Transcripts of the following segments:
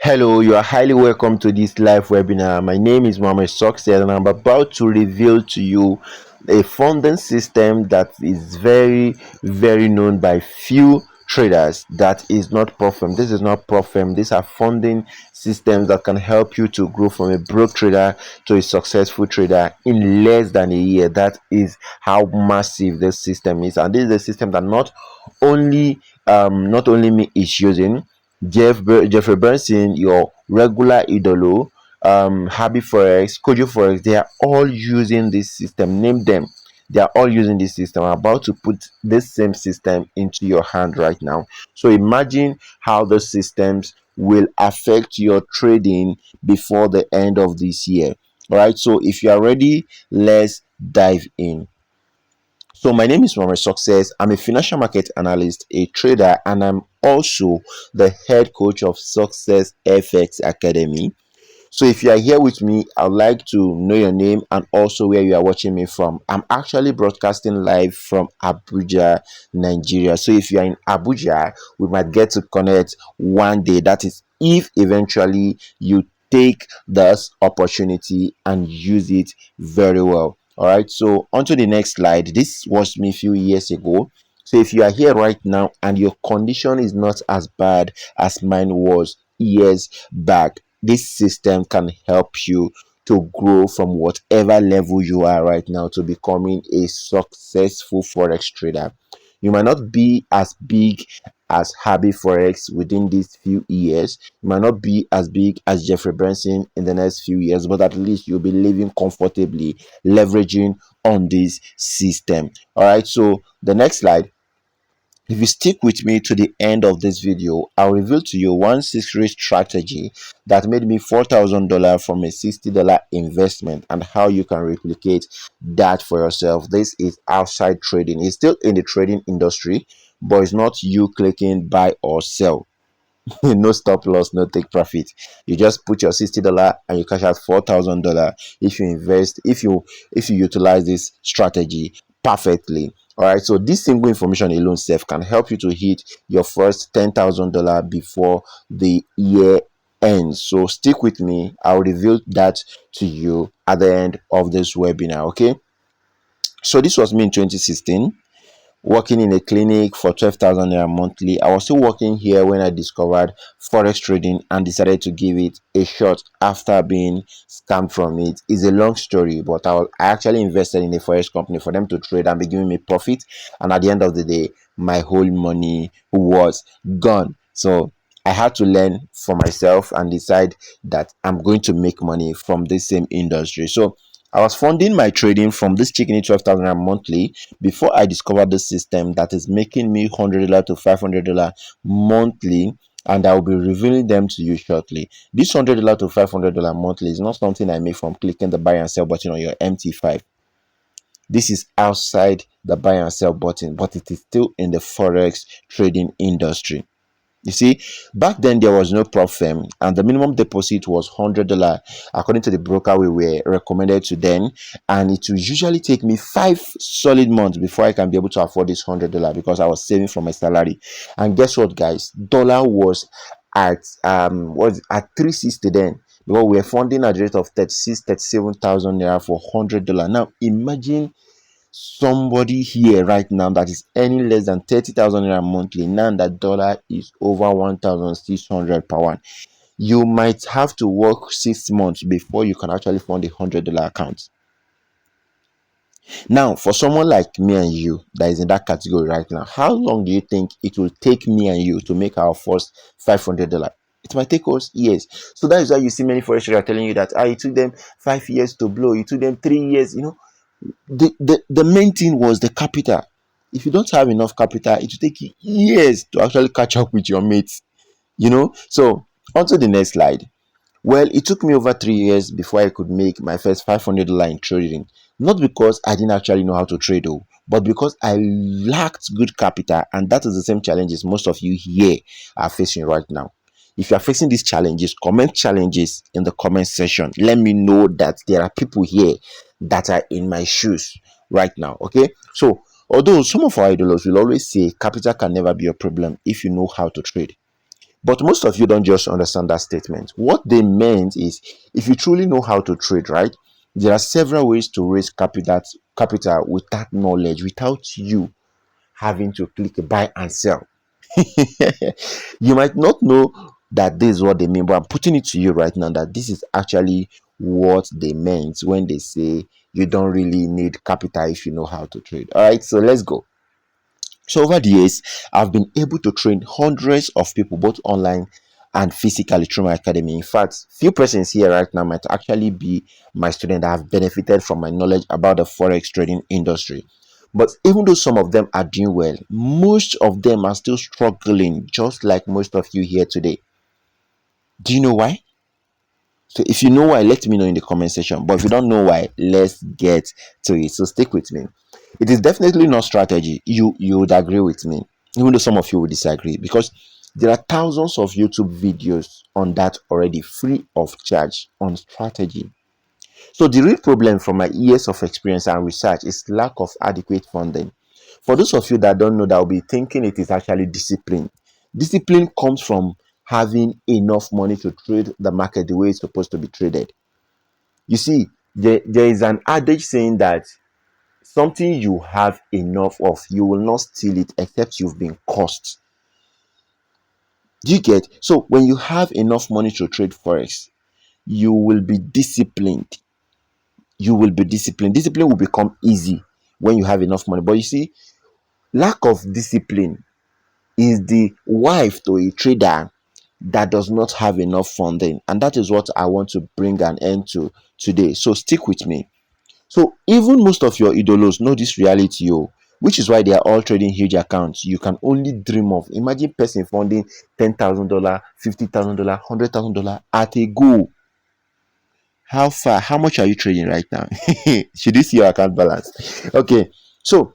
Hello, you are highly welcome to this live webinar. My name is Mohammed Success, and I'm about to reveal to you a funding system that is very known by few traders. That is not Profem. This is not Profem. These are funding systems that can help you to grow from a broke trader to a successful trader in less than a year. That is how massive this system is, and this is a system that not only me is using. Jeffrey Bernstein, your regular idolo, Happy Forex, Kojo Forex, they are all using this system. Name them. They are all using this system. I'm about to put this same system into your hand right now. So imagine how the systems will affect your trading before the end of this year. All right. So if you are ready, let's dive in. So my name is Mohammed Success. I'm a financial market analyst, a trader, and I'm also the head coach of Success FX Academy. So if you are here with me, I'd like to know your name and also where you are watching me from. I'm actually broadcasting live from Abuja, Nigeria. So if you are in Abuja, we might get to connect one day. That is if eventually you take this opportunity and use it very well. All right. So on to the next slide. This was me a few years ago. So if you are here right now and your condition is not as bad as mine was years back, this system can help you to grow from whatever level you are right now to becoming a successful forex trader. You might not be as big as Happy Forex within these few years. You might not be as big as Jeffrey Benson in the next few years, but at least you'll be living comfortably, leveraging on this system. All right, so the next slide. If you stick with me to the end of this video, I'll reveal to you one secret strategy that made me $4,000 from a $60 investment and how you can replicate that for yourself. This is outside trading. It's still in the trading industry, but it's not you clicking buy or sell. No stop loss, no take profit. You just put your $60 and you cash out $4,000 if you invest, if you utilize this strategy perfectly. All right, so this single information alone self can help you to hit your first $10,000 before the year ends. So stick with me. I'll reveal that to you at the end of this webinar. Okay, so this was me in 2016, working in a clinic for 12,000 naira monthly. I was still working here when I discovered forex trading and decided to give it a shot after being scammed from it. It's a long story, but I actually invested in a forex company for them to trade and be giving me profit. And at the end of the day, my whole money was gone. So I had to learn for myself and decide that I'm going to make money from this same industry. So I was funding my trading from this chicken 12,000 monthly before I discovered this system that is making me $100 to $500 monthly, and I will be revealing them to you shortly. This $100 to $500 monthly is not something I make from clicking the buy and sell button on your MT5. This is outside the buy and sell button, but it is still in the forex trading industry. You see, back then there was no prop firm, and the minimum deposit was $100 according to the broker we were recommended to then. And it will usually take me 5 solid months before I can be able to afford this $100 because I was saving from my salary. And guess what, guys? Dollar was at 360 then. Because we were funding at the rate of 37,000 naira for $100. Now imagine somebody here right now that is earning less than 30,000 naira monthly. Now that dollar is over 1,600 per one. You might have to work 6 months before you can actually fund $100 account. Now, for someone like me and you that is in that category right now, how long do you think it will take me and you to make our first $500? It might take us years. So that is why you see many forex traders telling you that it took them 5 years to blow, it took them 3 years. The main thing was the capital. If you don't have enough capital, it will take you years to actually catch up with your mates. So on to the next slide. Well, it took me over 3 years before I could make my first $500 in trading. Not because I didn't actually know how to trade, though, but because I lacked good capital, and that is the same challenges most of you here are facing right now. If you are facing these challenges, comment challenges in the comment section. Let me know that there are people here that are in my shoes right now. Okay, so although some of our idols will always say capital can never be a problem if you know how to trade, But most of you don't just understand that statement. What they meant is, if you truly know how to trade, right, there are several ways to raise capital without knowledge, without you having to click buy and sell. You might not know that this is what they mean, but I'm putting it to you right now that this is actually what they meant when they say you don't really need capital if you know how to trade. All right, so let's go. So over the years, I've been able to train hundreds of people both online and physically through my academy. In fact, few persons here right now might actually be my student that have benefited from my knowledge about the forex trading industry. But even though some of them are doing well, most of them are still struggling, just like most of you here today. Do you know why? So if you know why, let me know in the comment section. But if you don't know why, let's get to it. So stick with me. It is definitely not strategy. You would agree with me, even though some of you would disagree, because there are thousands of YouTube videos on that already free of charge on strategy. So the real problem from my years of experience and research is lack of adequate funding. For those of you that don't know, that will be thinking it is actually discipline. Discipline comes from having enough money to trade the market the way it's supposed to be traded. You see, there is an adage saying that something you have enough of, you will not steal it except you've been cursed. Do you get? So when you have enough money to trade forex, you will be disciplined. You will be disciplined. Discipline will become easy when you have enough money. But you see, lack of discipline is the wife to a trader that does not have enough funding. And that is what I want to bring an end to today. So stick with me. So even most of your idolos know this reality, which is why they are all trading huge accounts you can only dream of. Imagine person funding $10,000, $50,000, $100,000 at a go. How far? How much are you trading right now? Should you see your account balance? Okay, so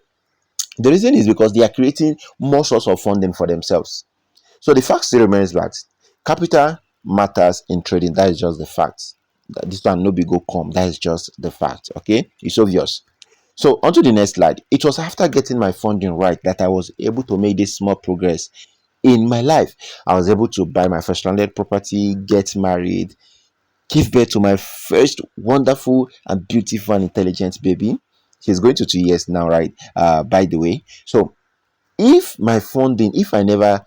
the reason is because they are creating more source of funding for themselves. So the fact still remains that capital matters in trading. That is just the fact. This one no be go come. That is just the fact. Okay, it's obvious. So on to the next slide. It was after getting my funding right that I was able to make this small progress in my life. I was able to buy my first landed property, get married, give birth to my first wonderful and beautiful and intelligent baby. She's going to 2 years now, right? By the way. So if I never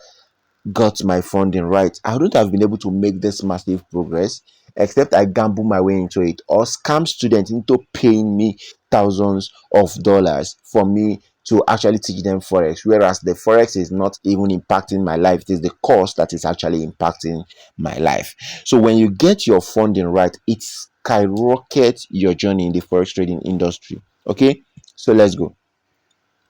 got my funding right, I wouldn't have been able to make this massive progress, except I gamble my way into it or scam students into paying me thousands of dollars for me to actually teach them forex, whereas the forex is not even impacting my life. It is the cost that is actually impacting my life. So when you get your funding right, it skyrockets your journey in the forex trading industry. Okay, so let's go.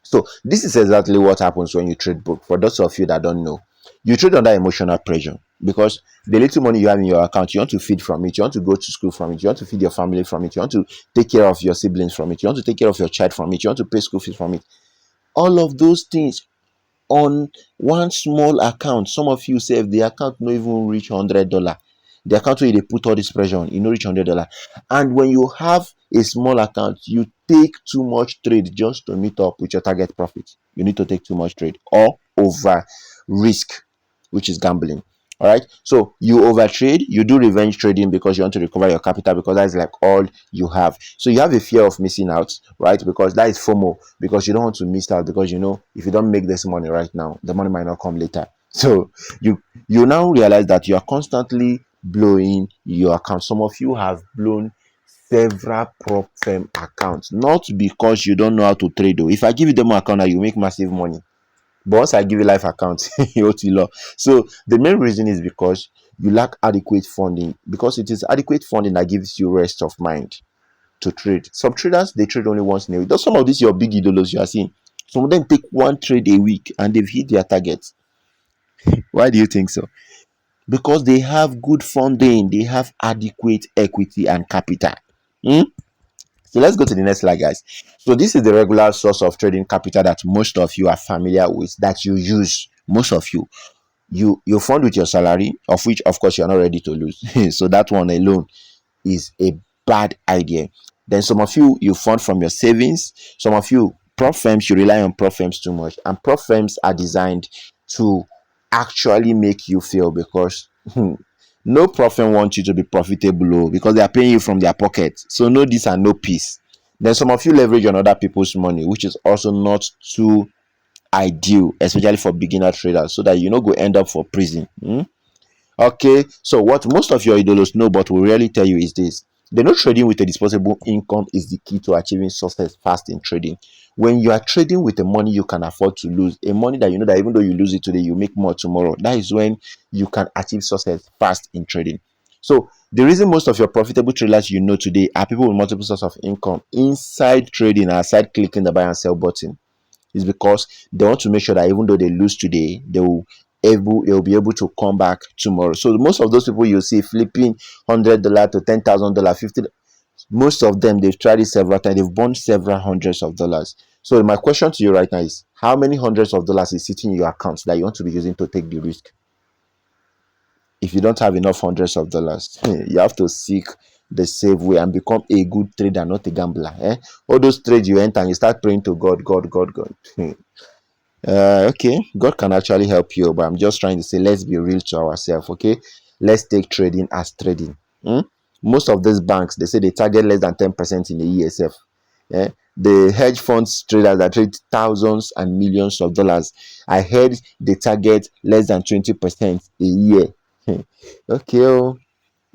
So this is exactly what happens when you trade book. For those of you that don't know, you trade under emotional pressure because the little money you have in your account, you want to feed from it, you want to go to school from it, you want to feed your family from it, you want to take care of your siblings from it, you want to take care of your child from it, you want to pay school fees from it. All of those things on one small account. Some of you say if the account no even reach $100, the account where they put all this pressure on, you know, reach $100. And when you have a small account, you take too much trade just to meet up with your target profit. You need to take too much trade or over risk, which is gambling. All right, so you over trade, you do revenge trading because you want to recover your capital, because that's like all you have. So you have a fear of missing out, right? Because that is FOMO, because you don't want to miss out, because you know if you don't make this money right now, the money might not come later. So you now realize that you are constantly blowing your account. Some of you have blown several prop firm accounts, not because you don't know how to trade though. If I give you demo account now, you make massive money, but once I give you life account, you owe to law. So the main reason is because you lack adequate funding, because it is adequate funding that gives you rest of mind to trade. Some traders, they trade only once in a week. Those some of these your big idols you are seeing. Some of them take one trade a week and they've hit their targets. Why do you think so? Because they have good funding, they have adequate equity and capital. Hmm? So let's go to the next slide, guys. So this is the regular source of trading capital that most of you are familiar with, that you use. Most of you fund with your salary, of which of course you're not ready to lose. So that one alone is a bad idea. Then some of you fund from your savings. Some of you prop firms, you rely on prop firms too much, and prop firms are designed to actually make you fail because no profit wants you to be profitable, because they are paying you from their pocket. So no this and no peace. Then some of you leverage on other people's money, which is also not too ideal, especially for beginner traders, so that you no go end up for prison. Okay, so what most of your idols know but will rarely tell you is this: they know trading with a disposable income is the key to achieving success fast in trading. When you are trading with the money you can afford to lose, a money that you know that even though you lose it today, you make more tomorrow, that is when you can achieve success fast in trading. So the reason most of your profitable traders you know today are people with multiple sources of income inside trading, aside clicking the buy and sell button, is because they want to make sure that even though they lose today, they'll be able to come back tomorrow. So most of those people you see flipping $100 to $10,000, 50, most of them they've tried it several times, they've burned several hundreds of dollars. So my question to you right now is, how many hundreds of dollars is sitting in your account that you want to be using to take the risk? If you don't have enough hundreds of dollars, you have to seek the safe way and become a good trader, not a gambler. All those trades you enter and you start praying to God, God, God, God. Okay, God can actually help you, but I'm just trying to say, let's be real to ourselves. Okay, let's take trading as trading. Hmm? Most of these banks, they say they target less than 10% in the ESF. The hedge funds traders that trade thousands and millions of dollars, I heard they target less than 20% a year. Okay,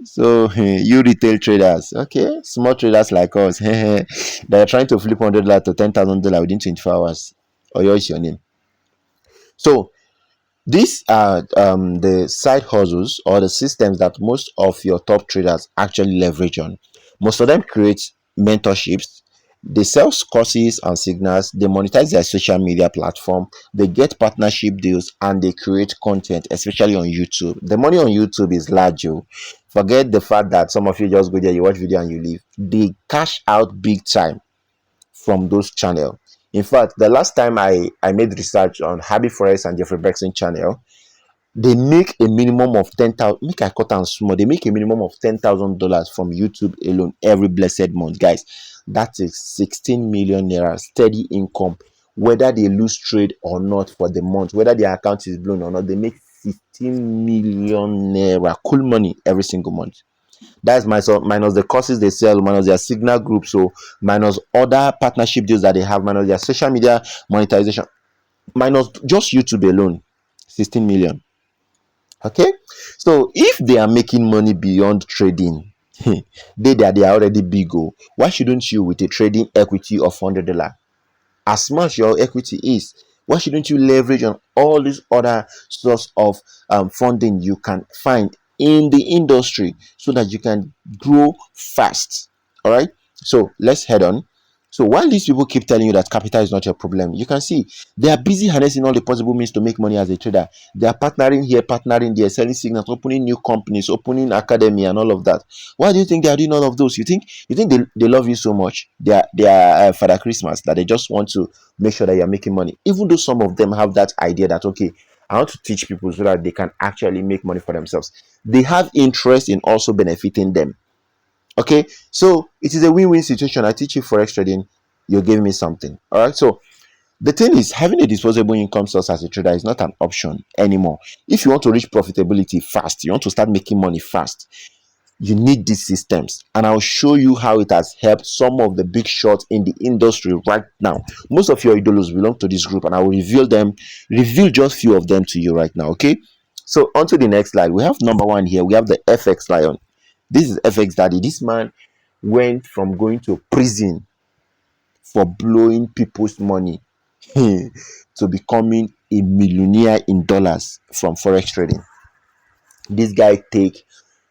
so you retail traders, okay, small traders like us, they're trying to flip $100 to $10,000 within 24 hours. Or yours your name. So these are the side hustles or the systems that most of your top traders actually leverage on. Most of them create mentorships. They sell courses and signals. They monetize their social media platform. They get partnership deals and they create content, especially on YouTube. The money on YouTube is large. Oh. Forget the fact that some of you just go there, you watch video and you leave. They cash out big time from those channels. In fact, the last time I made research on Happy Forex and Jeffrey Berkson channel, they make a minimum of 10,000. Make I cut and small. They make a minimum of $10,000 from YouTube alone every blessed month, guys. That is 16 million naira steady income, whether they lose trade or not for the month, whether their account is blown or not. They make 16 million naira cool money every single month. That's minus the courses they sell, minus their signal group, so minus other partnership deals that they have, minus their social media monetization, minus just YouTube alone, 16 million. Okay, so if they are making money beyond trading, they are already big. Oh, why shouldn't you with a trading equity of $100? As much your equity is, why shouldn't you leverage on all these other source of funding you can find in the industry so that you can grow fast? All right, so let's head on. So while these people keep telling you that capital is not your problem, you can see they are busy harnessing all the possible means to make money as a trader. They are partnering here, partnering there, selling signals, opening new companies, opening academy, and all of that. Why do you think they are doing all of those? You think they love you so much? They are Father Christmas, that they just want to make sure that you're making money. Even though some of them have that idea that, okay, I want to teach people so that they can actually make money for themselves. They have interest in also benefiting them. Okay, so it is a win-win situation. I teach you forex trading, you give me something. All right, so the thing is, having a disposable income source as a trader is not an option anymore. If you want to reach profitability fast, you want to start making money fast, you need these systems, and I'll show you how it has helped some of the big shots in the industry right now. Most of your idols belong to this group, and I will reveal just few of them to you right now. Okay, so on to the next slide. We have number one here. We have the FX Lion. This is FX Daddy. This man went from going to prison for blowing people's money to becoming a millionaire in dollars from forex trading. This guy take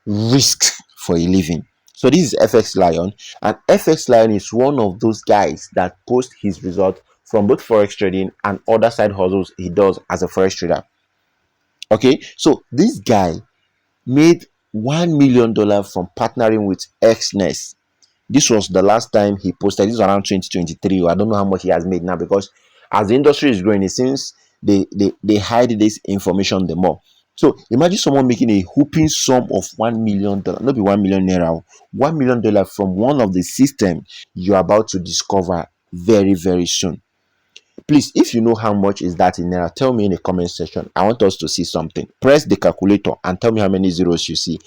risk for a living. So this is FX Lion, and FX Lion is one of those guys that post his result from both forex trading and other side hustles he does as a forex trader. Okay, so this guy made $1 million from partnering with XNES. This was the last time he posted. This was around 2023. I don't know how much he has made now, because as the industry is growing, it seems they hide this information the more. So imagine someone making a whooping sum of $1 million, not be 1 million naira, $1 million from one of the systems you're about to discover very, very soon. Please, if you know how much is that in naira, tell me in the comment section. I want us to see something. Press the calculator and tell me how many zeros you see.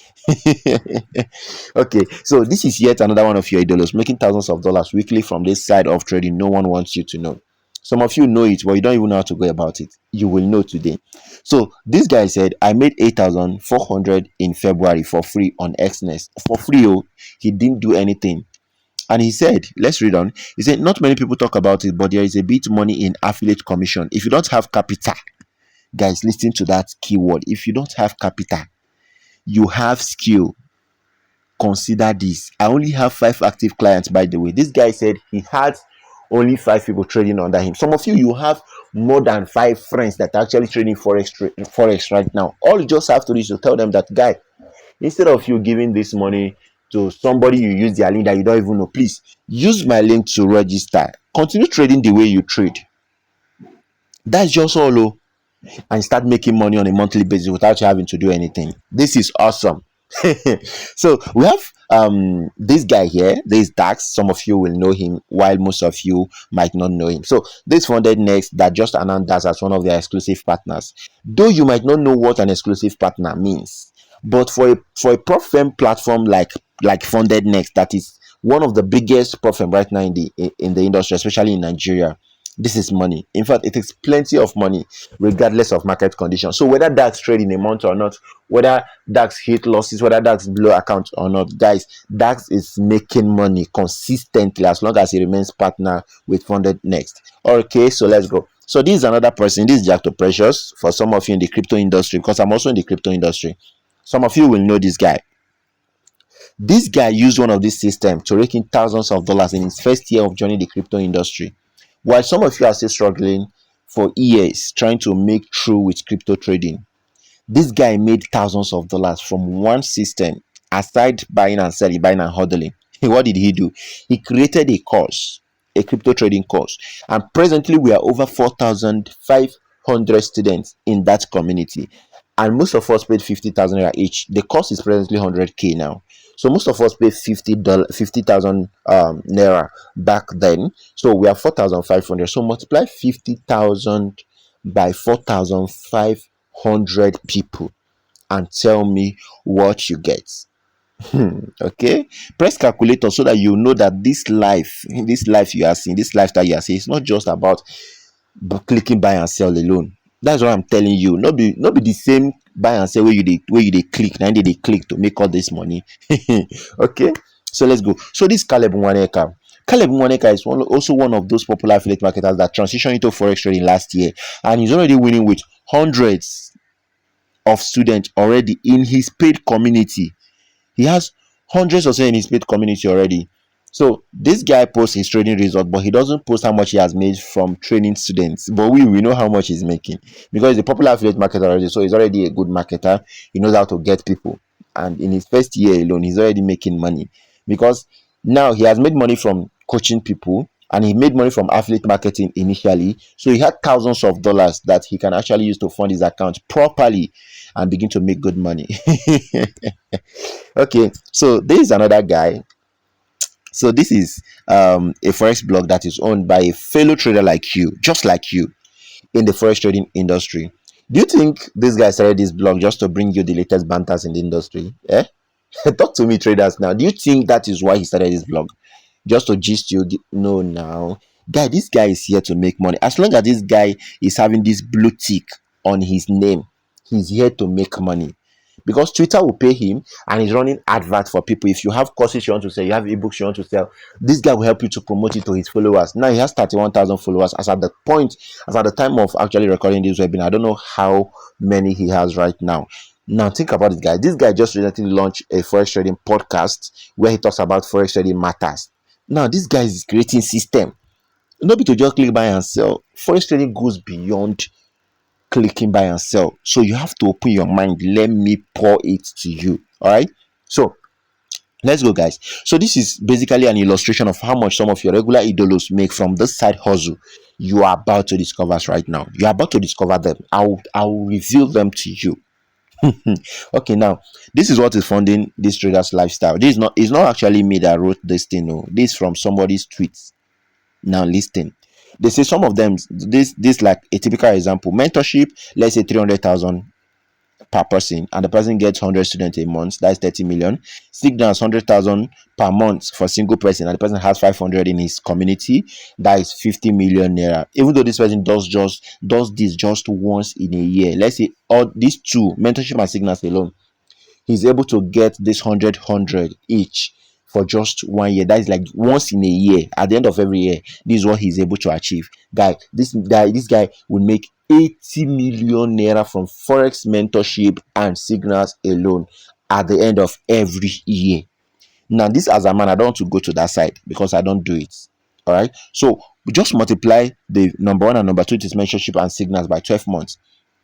Okay, so this is yet another one of your idols making thousands of dollars weekly from this side of trading. No one wants you to know. Some of you know it, but you don't even know how to go about it. You will know today. So this guy said, I made 8,400 in February for free on Xnest. For free, oh, he didn't do anything. And he said, let's read on. He said, not many people talk about it, but there is a bit money in affiliate commission. If you don't have capital, guys, listen to that keyword. If you don't have capital, you have skill. Consider this. I only have 5 active clients, by the way. This guy said he had only 5 people trading under him. Some of you have more than 5 friends that are actually trading forex right now. All you just have to do is to tell them that, guy, instead of you giving this money to somebody, you use their link that you don't even know, please use my link to register. Continue trading the way you trade. That's just all. Oh, and start making money on a monthly basis without you having to do anything. This is awesome. So we have this guy here, this Dax. Some of you will know him, while most of you might not know him. So this funded next that just announced us as one of their exclusive partners. Though you might not know what an exclusive partner means, but for a prop firm platform like funded next, that is one of the biggest prop firm right now in the industry, especially in Nigeria, this is money. In fact, it is plenty of money regardless of market conditions. So whether DAX trade in a month or not, whether DAX hit losses, whether DAX blow account or not, guys, DAX is making money consistently as long as he remains partner with funded next. Okay, so let's go. So this is another person. This is Jack to Precious for some of you in the crypto industry, because I'm also in the crypto industry. Some of you will know this guy. This guy used one of these systems to rake in thousands of dollars in his first year of joining the crypto industry. While some of you are still struggling for years trying to make through with crypto trading, this guy made thousands of dollars from one system. Aside buying and selling, buying and hodling, what did he do? He created a course, a crypto trading course, and presently we are over 4,500 students in that community, and most of us paid 50,000 naira each. The cost is presently 100K now. So most of us paid $50,000 naira back then. So we are 4,500. So multiply 50,000 by 4,500 people and tell me what you get. Okay, press calculator so that you know that this life you are seeing, this lifestyle you are seeing, it's not just about clicking buy and sell alone. That's what I'm telling you. Not be the same buy and sell where you they click. Now they click to make all this money. Okay, so let's go. So this Caleb Nwaneka. Caleb Nwaneka is also one of those popular affiliate marketers that transitioned into forex trading last year, and he's already winning with hundreds of students already in his paid community. He has hundreds of students in his paid community already. So this guy posts his trading result, but he doesn't post how much he has made from training students. But we know how much he's making because he's a popular affiliate marketer already. So he's already a good marketer. He knows how to get people. And in his first year alone, he's already making money because now he has made money from coaching people and he made money from affiliate marketing initially. So he had thousands of dollars that he can actually use to fund his account properly and begin to make good money. Okay, so there is another guy. So this is a forex blog that is owned by a fellow trader like you, just like you, in the forex trading industry. Do you think this guy started this blog just to bring you the latest banters in the industry? Eh? Talk to me, traders, now. Do you think that is why he started this blog? Just to gist you? No, now. Guy, this guy is here to make money. As long as this guy is having this blue tick on his name, he's here to make money. Because Twitter will pay him and he's running advert for people. If you have courses you want to sell, you have ebooks you want to sell, this guy will help you to promote it to his followers. Now he has 31,000 followers as at the time of actually recording this webinar. I don't know how many he has right now. Now think about it, guys. This guy just recently launched a forex trading podcast where he talks about forex trading matters. Now this guy is creating system. Not be to just click buy and sell. Forex trading goes beyond clicking buy and sell. So you have to open your mind. Let me pour it to you. All right. So let's go, guys. So this is basically an illustration of how much some of your regular idols make from this side hustle you are about to discover right now. You are about to discover them. I'll reveal them to you. Okay, now this is what is funding this trader's lifestyle. This is not, it's not actually me that wrote this thing. No, this is from somebody's tweets. Now listen. They say some of them, this like a typical example, mentorship, let's say 300,000 per person, and the person gets 100 students a month, that's 30 million. Signals 100,000 per month for single person, and the person has 500 in his community, that is 50 million naira. Even though this person does this just once in a year, let's say all these two, mentorship and signals alone, he's able to get this 100 each for just 1 year. That is like once in a year. At the end of every year, this is what he's able to achieve. This guy will make 80 million naira from forex mentorship and signals alone at the end of every year. Now, this as a man, I don't want to go to that side because I don't do it. All right. So just multiply the number one and number two, it is mentorship and signals, by 12 months.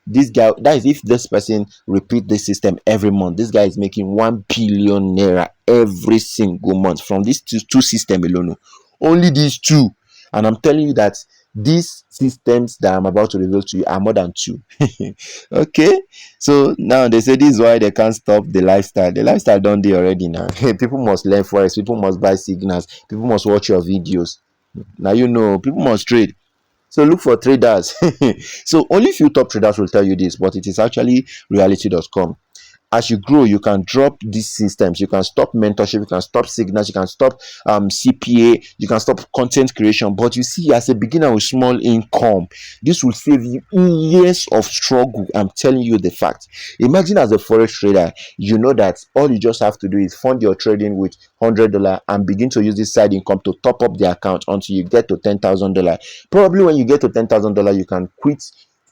This guy, that is if this person repeat this system every month, this guy is making 1 billion naira every single month from these two system alone. Only these two. And I'm telling you that these systems that I'm about to reveal to you are more than two. Okay, so now they say this is why they can't stop the lifestyle. The lifestyle done there already now. People must learn forex, people must buy signals, people must watch your videos. Now you know people must trade. So look for traders. So only few top traders will tell you this, but it is actually reality.com. As you grow, you can drop these systems, you can stop mentorship, you can stop signals, you can stop CPA, you can stop content creation. But you see, as a beginner with small income, this will save you years of struggle. I'm telling you the fact. Imagine as a forex trader, you know that all you just have to do is fund your trading with $100 and begin to use this side income to top up the account until you get to $10,000. Probably when you get to $10,000, you can quit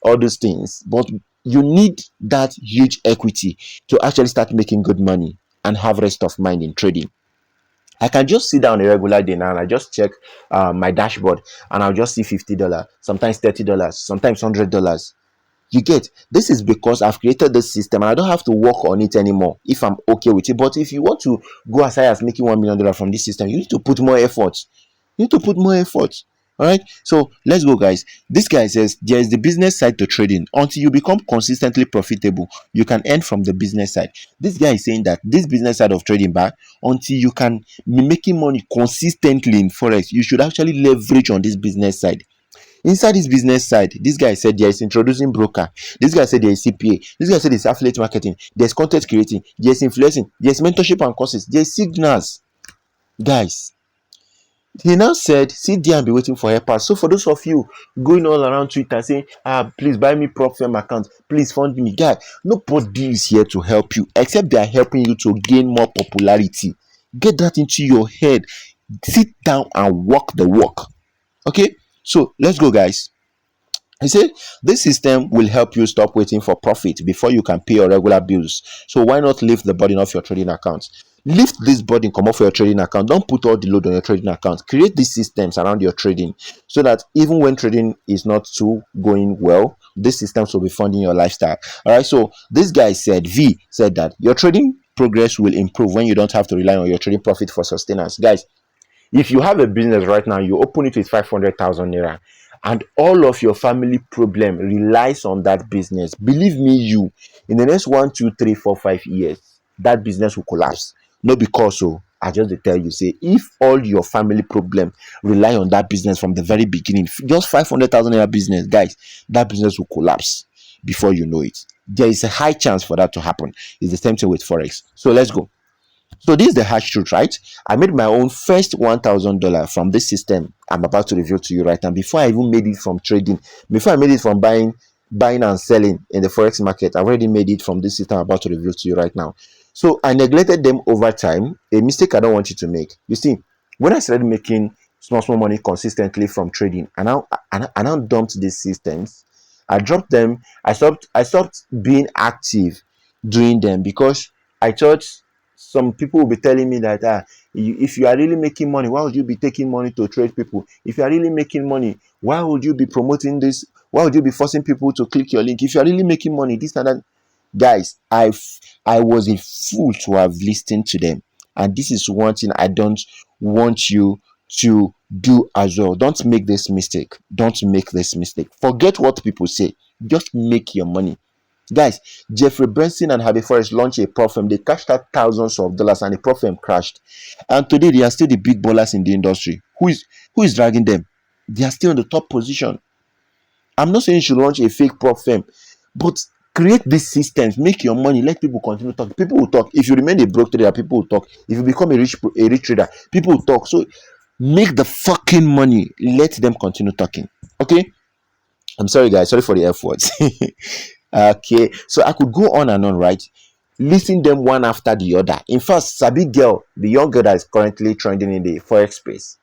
all those things, but you need that huge equity to actually start making good money and have rest of mind in trading. I can just sit down a regular day now and I just check my dashboard, and I'll just see $50, sometimes $30, sometimes $100. You get, this is because I've created this system and I don't have to work on it anymore if I'm okay with it. But if you want to go as high as making $1 million from this system, you need to put more effort. You need to put more effort. All right, so let's go, guys. This guy says there is the business side to trading. Until you become consistently profitable, you can earn from the business side. This guy is saying that this business side of trading, back until you can be making money consistently in forex, you should actually leverage on this business side. Inside this business side, this guy said there is introducing broker. This guy said there is CPA. This guy said there's affiliate marketing. There's content creating. There's influencing. There's mentorship and courses. There's signals. Guys, he now said, sit there and be waiting for helpers. So for those of you going all around Twitter saying, please buy me prop firm account, please fund me, guy, nobody is here to help you except they are helping you to gain more popularity. Get that into your head. Sit down and walk the walk. Okay, so let's go, guys. He said this system will help you stop waiting for profit before you can pay your regular bills. So why not lift the burden off your trading account? Lift this burden, come off your trading account. Don't put all the load on your trading account. Create these systems around your trading so that even when trading is not too going well, these systems will be funding your lifestyle. All right. So this guy said, V said that your trading progress will improve when you don't have to rely on your trading profit for sustenance. Guys, if you have a business right now, you open it with 500,000 naira, and all of your family problem relies on that business. Believe me, you, in the next 1, 2, 3, 4, 5 years, that business will collapse. No, because so I just tell you, say, if all your family problem rely on that business from the very beginning, just 500,000 naira business, guys, that business will collapse before you know it. There is a high chance for that to happen. It's the same thing with forex. So let's go. So this is the harsh truth, right? I made my own first $1,000 from this system I'm about to reveal to you right now. Before I even made it from trading, before I made it from buying and selling in the forex market, I've already made it from this system I'm about to reveal to you right now. So I neglected them over time. A mistake I don't want you to make. You see, when I started making small money consistently from trading, and I now dumped these systems. I dropped them. I stopped being active doing them because I thought some people will be telling me that if you are really making money, why would you be taking money to trade people? If you are really making money, why would you be promoting this? Why would you be forcing people to click your link? If you are really making money, this and that. Guys, I was a fool to have listened to them, and this is one thing I don't want you to do as well. Don't make this mistake. Don't make this mistake. Forget what people say. Just make your money. Guys, Jeffrey Branson and Harvey Forrest launched a prop firm. They cashed out thousands of dollars and the prop firm crashed. And today they are still the big ballers in the industry. Who is dragging them? They are still in the top position. I'm not saying you should launch a fake prop firm, but create these systems, make your money, let people continue talking. People will talk. If you remain a broke trader, people will talk. If you become a rich trader, people will talk. So make the fucking money. Let them continue talking. Okay. I'm sorry, guys. Sorry for the F words. Okay. So I could go on and on, right? Listing them one after the other. In fact, Sabi girl, the young girl that is currently trending in the forex space,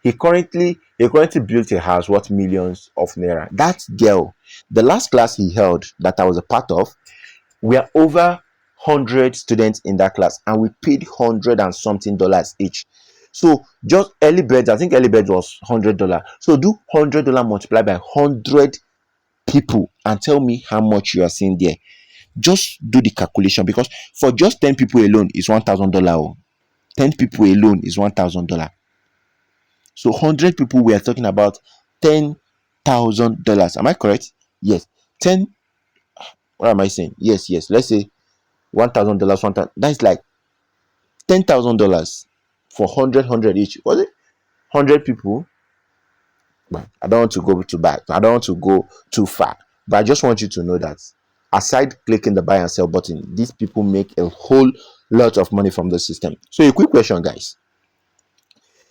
he currently built a house worth millions of naira. That girl, the last class he held that I was a part of, we are over 100 students in that class, and we paid 100 and something dollars each. So just early birds, I think early birds was $100. So do $100 multiplied by 100 people and tell me how much you are seeing there. Just do the calculation, because for just 10 people alone is $1,000. 10 people alone is $1,000. So 100 people, we are talking about $10,000. Am I correct? Yes. 10, what am I saying? Yes. Let's say $1,000, 1,000. That's like $10,000 for 100 each. Was it 100 people? But I don't want to go too bad. I don't want to go too far. But I just want you to know that aside clicking the buy and sell button, these people make a whole lot of money from the system. So a quick question, guys.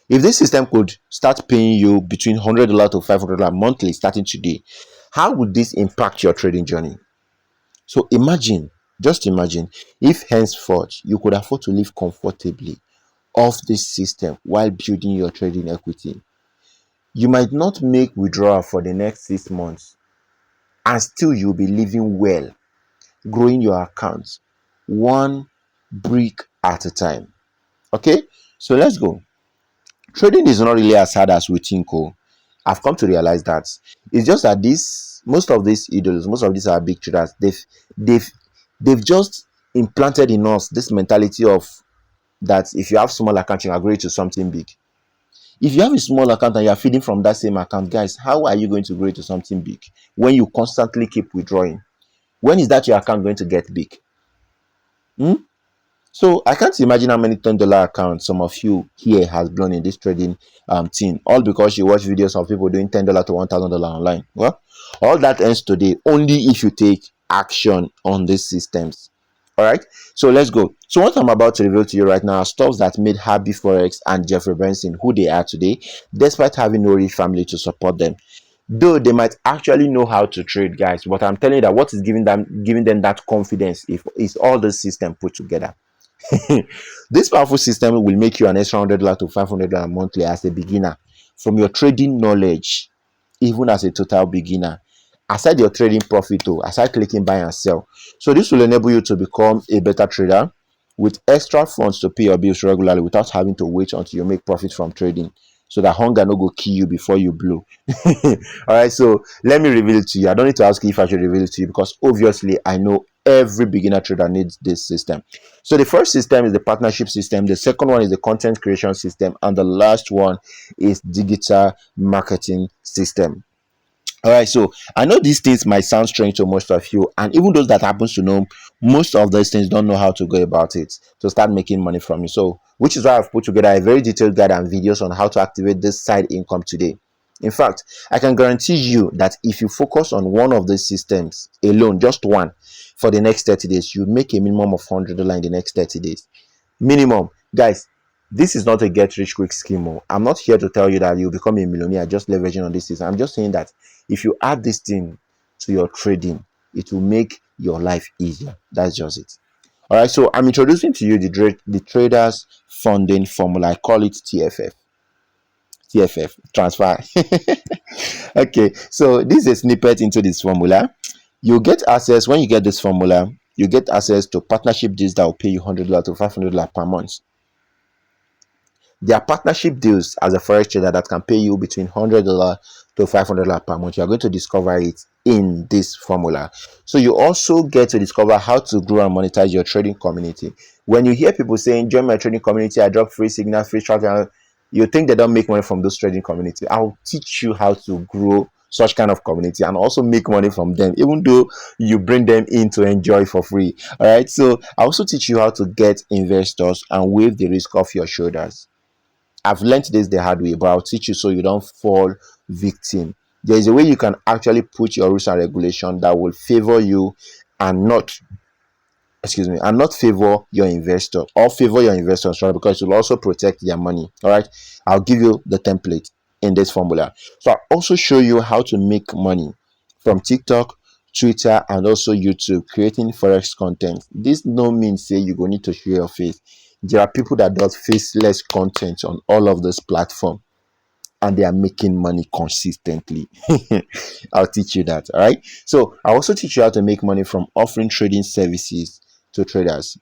If this system could start paying you between $100 to $500 monthly starting today, how would this impact your trading journey? So imagine, just imagine, if henceforth you could afford to live comfortably off this system while building your trading equity. You might not make withdrawal for the next 6 months, and still you'll be living well, growing your accounts one brick at a time. Okay, so let's go. Trading is not really as hard as we think. Oh, I've come to realize that it's just that this most of these idols, most of these are big traders. They've they've just implanted in us this mentality of that if you have small account, you are going to something big. If you have a small account and you are feeding from that same account, guys, how are you going to grow to something big when you constantly keep withdrawing? When is that your account going to get big? Hmm? So I can't imagine how many $10 accounts some of you here has blown in this trading thing, all because you watch videos of people doing $10 to $1,000 online. Well, all that ends today only if you take action on these systems. All right, so let's go. So what I'm about to reveal to you right now are stuff that made Happy Forex and Jeffrey Branson who they are today, despite having no rich family to support them. Though they might actually know how to trade, guys, but I'm telling you that what is giving them that confidence if is all the system put together. This powerful system will make you an extra $100 to $500 monthly as a beginner from your trading knowledge, even as a total beginner. Aside your trading profit, too, aside clicking buy and sell. So this will enable you to become a better trader with extra funds to pay your bills regularly without having to wait until you make profit from trading, so that hunger no go kill you before you blow. All right, so let me reveal it to you. I don't need to ask you if I should reveal it to you, because obviously I know every beginner trader needs this system. So the first system is the partnership system, the second one is the content creation system, and the last one is digital marketing system. All right, so I know these things might sound strange to most of you, and even those that happens to know most of those things don't know how to go about it to start making money from you. So, which is why I've put together a very detailed guide and videos on how to activate this side income today. In fact, I can guarantee you that if you focus on one of these systems alone, just one, for the next 30 days, you make a minimum of $100 in the next 30 days. Minimum, guys. This is not a get rich quick scheme. Oh. I'm not here to tell you that you'll become a millionaire just leveraging on this system. I'm just saying that if you add this thing to your trading, it will make your life easier. That's just it. All right, so I'm introducing to you the traders funding formula. I call it TFF transfer. Okay, so this is a snippet into this formula. You get access when you get this formula. You get access to partnership deals that will pay you $100 to $500 per month. There are partnership deals as a forex trader that can pay you between $100 to $500 per month. You are going to discover it in this formula. So you also get to discover how to grow and monetize your trading community. When you hear people saying, join my trading community, I drop free signal, free strategy, you think they don't make money from those trading community. I'll teach you how to grow such kind of community and also make money from them, even though you bring them in to enjoy for free. All right, so I also teach you how to get investors and waive the risk off your shoulders. I've learned this the hard way, but I'll teach you so you don't fall victim. There is a way you can actually put your rules and regulation that will favor you and not, excuse me, and not favor your investor, or favor your investors, right? Because it will also protect their money. All right. I'll give you the template in this formula. So I'll also show you how to make money from TikTok, Twitter, and also YouTube, creating forex content. This no means say you go need to show your face. There are people that does faceless content on all of this platform, and they are making money consistently. I'll teach you that. All right. So I'll also teach you how to make money from offering trading services to traders.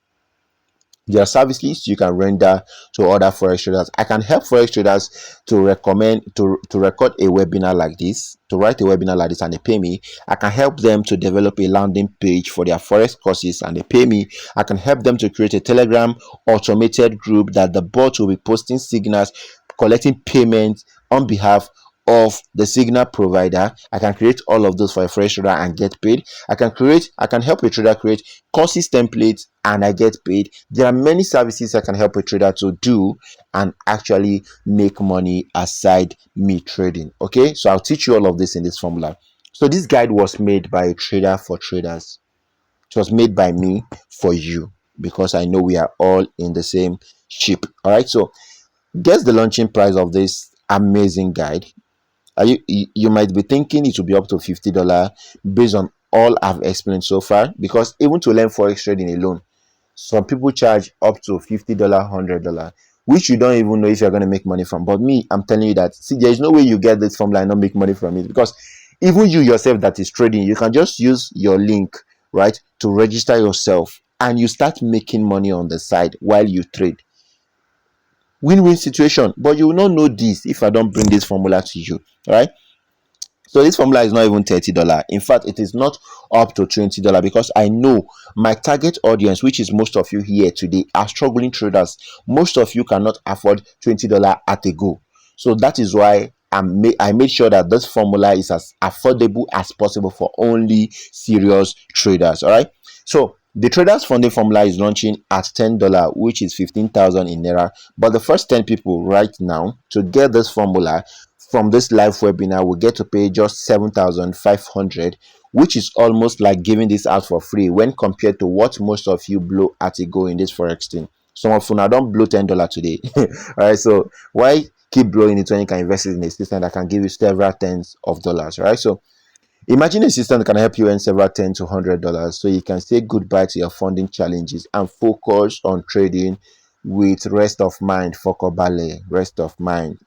There are services you can render to other forex traders. I can help forex traders to recommend to record a webinar like this, to write a webinar like this, and they pay me. I can help them to develop a landing page for their forex courses, and they pay me. I can help them to create a Telegram automated group that the bot will be posting signals, collecting payments on behalf of the signal provider. I can create all of those for a fresh trader and get paid. I can help a trader create courses templates and I get paid. There are many services I can help a trader to do and actually make money aside me trading. Okay, so I'll teach you all of this in this formula. So this guide was made by a trader for traders. It was made by me for you, because I know we are all in the same ship. All right, so guess the launching price of this amazing guide. You might be thinking it will be up to $50 based on all I've explained so far, because even to learn forex trading alone, some people charge up to $50, $100, which you don't even know if you're going to make money from. But me, I'm telling you that, see, there is no way you get this formula and not make money from it, because even you yourself that is trading, you can just use your link, right, to register yourself, and you start making money on the side while you trade. Win-win situation. But you will not know this if I don't bring this formula to you. All right. So this formula is not even $30. In fact, it is not up to $20, because I know my target audience, which is most of you here today, are struggling traders. Most of you cannot afford $20 at a go. So that is why I made sure that this formula is as affordable as possible for only serious traders. All right. So the traders funding formula is launching at $10, which is 15,000 in naira. But the first 10 people right now to get this formula from this live webinar will get to pay just 7,500, which is almost like giving this out for free when compared to what most of you blow at a go in this forex thing. Some of you now don't blow $10 today. All right, so why keep blowing it when you can invest it in a system that can give you several tens of dollars? All right, so imagine a system that can help you earn several tens to $100, so you can say goodbye to your funding challenges and focus on trading with rest of mind. Fokobale, rest of mind.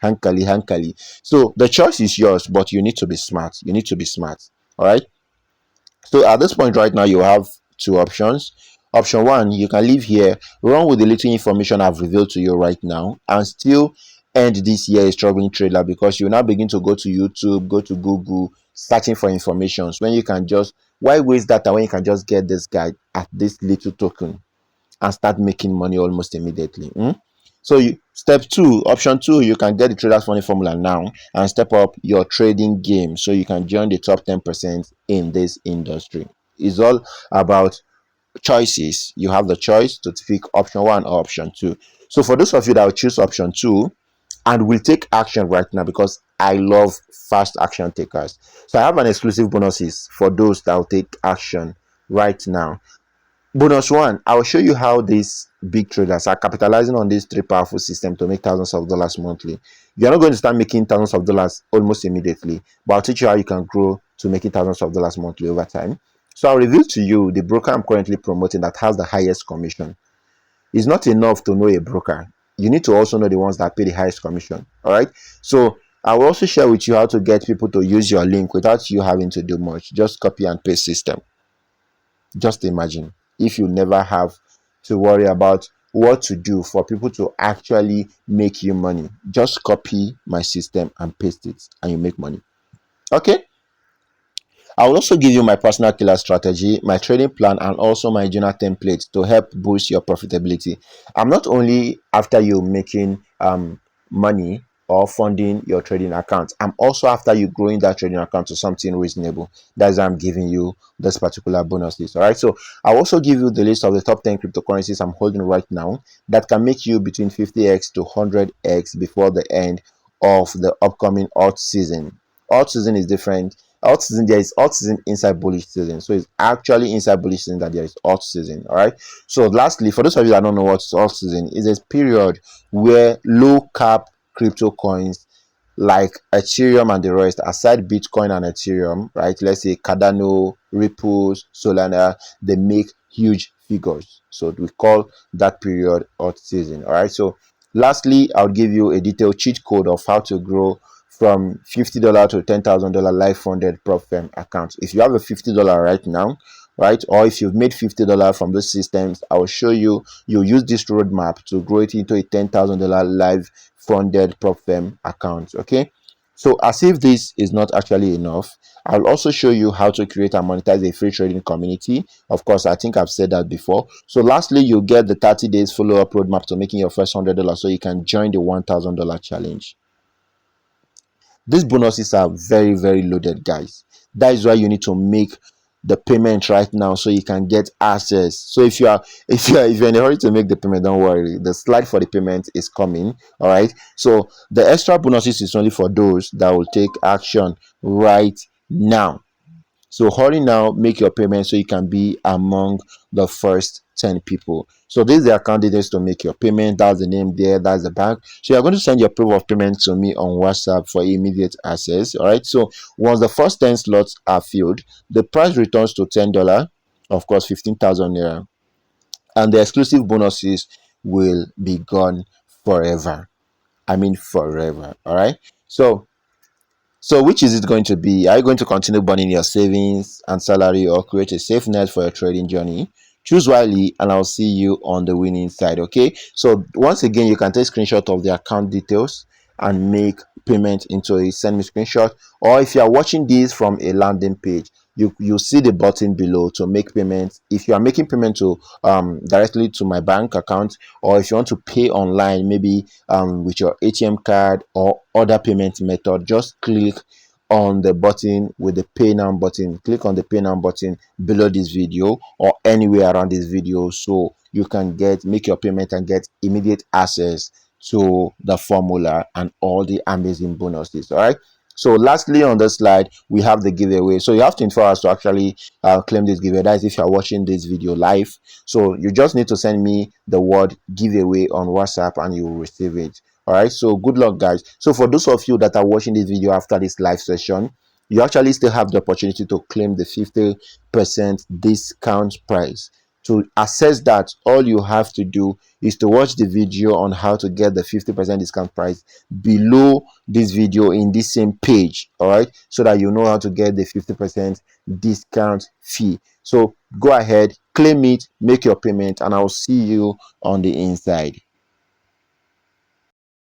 Hankali, hankali. So the choice is yours, but you need to be smart. You need to be smart. All right. So at this point right now, you have two options. Option one, you can leave here, run with the little information I've revealed to you right now, and still end this year a struggling trader, because you now begin to go to YouTube, go to Google, searching for informations when you can just, why waste data when you can just get this guide at this little token and start making money almost immediately. So step two, option two, you can get the traders funding formula now and step up your trading game so you can join the top 10% in this industry. It's all about choices. You have the choice to pick option one or option two. So for those of you that will choose option two and will take action right now, because I love fast action takers, so I have an exclusive bonuses for those that will take action right now. Bonus one, I will show you how these big traders are capitalizing on this three powerful system to make thousands of dollars monthly. You're not going to start making thousands of dollars almost immediately, but I'll teach you how you can grow to making thousands of dollars monthly over time. So I'll reveal to you the broker I'm currently promoting that has the highest commission. It's not enough to know a broker. You need to also know the ones that pay the highest commission. All right. So I will also share with you how to get people to use your link without you having to do much. Just copy and paste system. Just imagine if you never have to worry about what to do for people to actually make you money. Just copy my system and paste it and you make money. Okay. I will also give you my personal killer strategy, my trading plan, and also my journal template to help boost your profitability. I'm not only after you making money, or funding your trading account. I'm also after you growing that trading account to something reasonable. That's why I'm giving you this particular bonus list. All right, so I'll also give you the list of the top 10 cryptocurrencies I'm holding right now that can make you between 50x to 100x before the end of the upcoming alt season. Alt season is different. Alt season, there is alt season inside bullish season, so it's actually inside bullish season that there is alt season. All right, so lastly, for those of you that don't know what alt season is, a period where low cap crypto coins like Ethereum and the rest, aside Bitcoin and Ethereum, right? Let's say Cardano, Ripples, Solana, they make huge figures. So we call that period alt season. All right. So lastly, I'll give you a detailed cheat code of how to grow from $50 to $10,000 live funded prop firm account. If you have a $50 right now, right, or if you've made $50 from those systems, I will show you. You'll use this roadmap to grow it into a $10,000 live funded prop firm account. Okay, so as if this is not actually enough, I'll also show you how to create and monetize a free trading community. Of course, I think I've said that before. So lastly, you'll get the 30 days follow-up roadmap to making your first $100 so you can join the $1,000 challenge. These bonuses are very, very loaded, guys. That is why you need to make the payment right now so you can get access. So if you're in a hurry to make the payment, don't worry, the slide for the payment is coming. All right, so the extra bonuses is only for those that will take action right now. So hurry now, make your payment so you can be among the first 10 people. So this is the account details to make your payment. That's the name there, that's the bank. So you're going to send your proof of payment to me on WhatsApp for immediate access. All right, so once the first 10 slots are filled, the price returns to $10, of course 15,000 naira, and the exclusive bonuses will be gone forever. I mean forever. All right, so which is it going to be? Are you going to continue burning your savings and salary or create a safe net for your trading journey? Choose wisely and I'll see you on the winning side. Okay, so once again, you can take screenshot of the account details and make payment into a send me screenshot, or if you are watching this from a landing page, you see the button below to make payments. If you are making payment to directly to my bank account, or if you want to pay online, maybe with your ATM card or other payment method, just click on the button with the pay now button. Click on the pay now button below this video or anywhere around this video so you can make your payment and get immediate access to the formula and all the amazing bonuses. All right, so lastly on the slide we have the giveaway. So you have 24 hours to actually claim this giveaway. That is if you are watching this video live. So you just need to send me the word giveaway on WhatsApp and you will receive it. All right, so good luck, guys. So for those of you that are watching this video after this live session, you actually still have the opportunity to claim the 50% discount price. To access that, all you have to do is to watch the video on how to get the 50% discount price below this video in this same page. All right, so that you know how to get the 50% discount fee. So go ahead, claim it, make your payment, and I'll see you on the inside.